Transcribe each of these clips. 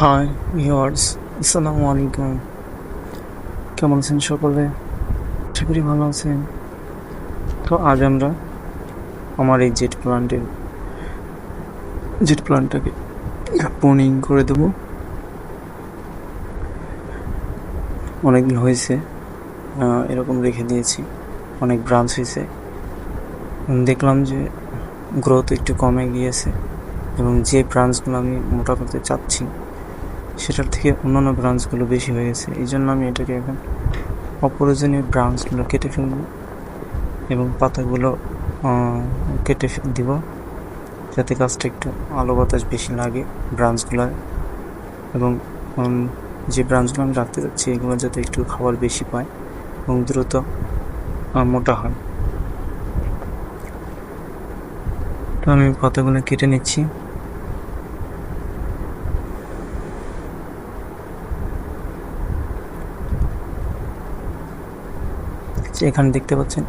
Hi viewers, আসসালামু আলাইকুম। কেমন আছেন সকলে? আশা করি ভালো আছেন। তো আজ আমরা আমার এই জেট প্ল্যান্টটাকে প্রুনিং করে দেবো। অনেকদিন হয়েছে এরকম রেখে দিয়েছি, অনেক ব্রাঞ্চ হয়েছে। দেখলাম যে গ্রোথ একটু কমে গিয়েছে এবং যে ব্রাঞ্চগুলো আমি মোটা করতে চাচ্ছি সেটার থেকে অন্যান্য ব্রাঞ্চগুলো বেশি হয়ে গেছে। এই জন্য আমি এটাকে এখন অপ্রয়োজনীয় ব্রাঞ্চগুলো কেটে ফেলব এবং পাতাগুলো কেটে দিব, যাতে গাছটা একটু আলো বাতাস বেশি লাগে ব্রাঞ্চগুলোয়, এবং যে ব্রাঞ্চগুলো আমি রাখতে চাচ্ছি এগুলো যাতে একটু খাবার বেশি পায় এবং দ্রুত মোটা হয়। তো আমি পাতাগুলো কেটে নিচ্ছি। এখানে দেখতে পাচ্ছেন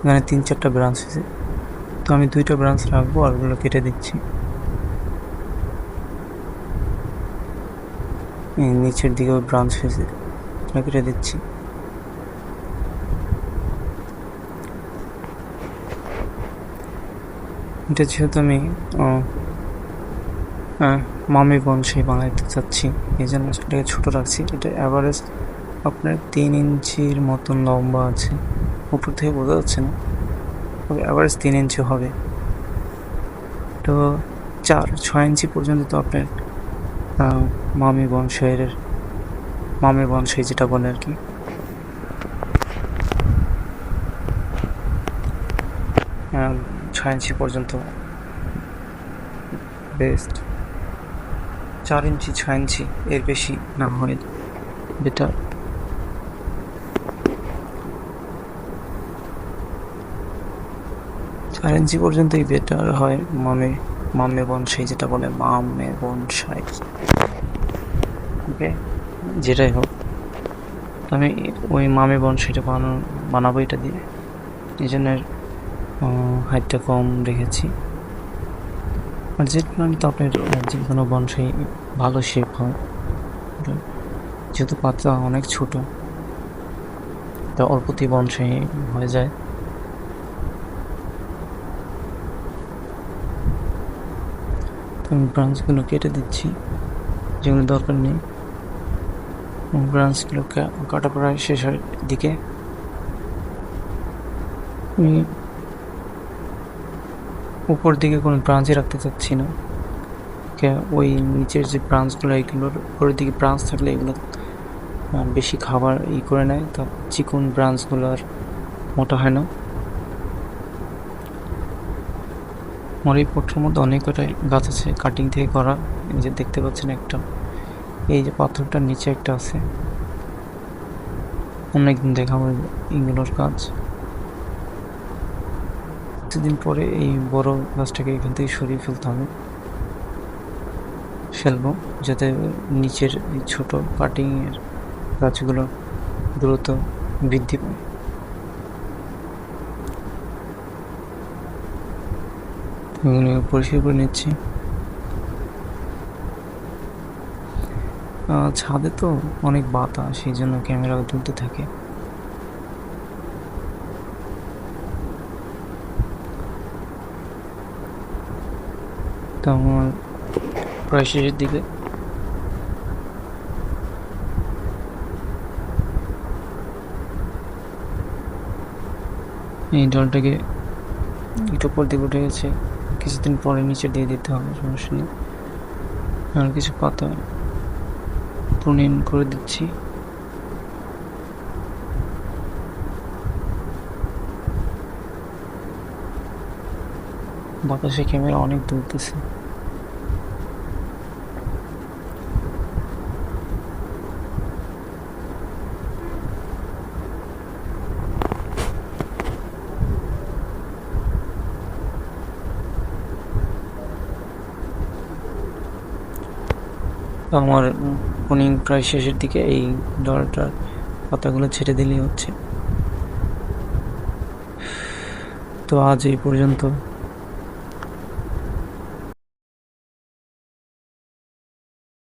এখানে 3-4টা ব্রাঞ্চ আছে, তো আমি 2টা ব্রাঞ্চ রাখবো আর ওগুলো কেটে দিচ্ছি। নিচের দিকেও ব্রাঞ্চ হয়েছে, কেটে দিচ্ছি। এটা যেহেতু আমি মামি বনসাই বানাইতে চাচ্ছি, এই জন্য এটাকে ছোটো রাখছি। এটা অ্যাভারেজ আপনার 3 ইঞ্চির মতন লম্বা আছে, উপর থেকে বোঝা যাচ্ছে না, তবে অ্যাভারেজ 3 ইঞ্চি হবে। তো 4-6 ইঞ্চি পর্যন্ত তো আপনার মামি বনসাই যেটা বলে আর কি, আহ, 6 ইঞ্চি পর্যন্ত বেস্ট। 4 ইঞ্চি 6 ইঞ্চি এর বেশি না হয় বেটার। 4 ইঞ্চি পর্যন্তই বেটার হয় মামে বনসাই যেটা বলে, মামে বনসাই। ওকে, যেটাই হোক, আমি ওই মামে বনসাইটা বানাবো এটা দিয়ে, এই জন্য হাইটটা কম রেখেছি। আর জেট প্ল্যান্ট তো আপনার যে কোনো বনসাই ভালো শেপ হয়, যেহেতু পাতা অনেক ছোট, তা অল্পতেই বনসাই হয়ে যায়। তো আমি ব্রাঞ্চগুলো কেটে দিচ্ছি যেগুলো দরকার নেই। ব্রাঞ্চগুলো কাটা প্রায় শেষের দিকে। আমি উপর দিকে কোনো ব্রাঞ্চই রাখতে চাচ্ছি না, ওই নিচের যে ব্রাঞ্চগুলো এগুলোর উপরের দিকে ব্রাঞ্চ থাকলে এগুলো বেশি খাবার করে নেয়, তা চিকন ব্রাঞ্চগুলো আর মোটা হয় না। আমার এই পট্রের মধ্যে অনেক কটাই গাছ আছে কাটিং থেকে করা, এই যে দেখতে পাচ্ছেন একটা, এই যে পাথরটার নিচে একটা আছে। অনেকদিন দেখাবো এগুলোর কাজ। কিছুদিন পরে এই বড় গাছটাকে এখান থেকে সরিয়ে ফেলবো, যাতে নিচের এই ছোট কাটিংয়ের গাছগুলো দ্রুত বৃদ্ধি পায়। এগুলো পরিষ্কার করে নিচ্ছি। ছাদে তো অনেক বাতাস, সেই জন্য ক্যামেরা তুলতে থাকে। তো আমার প্রায় শেষের দিকে। এই জলটাকে একটু উপর দিকে উঠে গেছে, কিছুদিন পরে নিচে দিয়ে দিতে হবে, সমস্যা নেই। আর কিছু পাতা প্রুনিং করে দিচ্ছি। বাতাসে ক্যামেরা অনেক দুলতেছে। আমার প্রুনিং প্রায় শেষের দিকে, এই ডলটার পাতাগুলো ছেড়ে দিলেই হচ্ছে। তো আজ এই পর্যন্ত।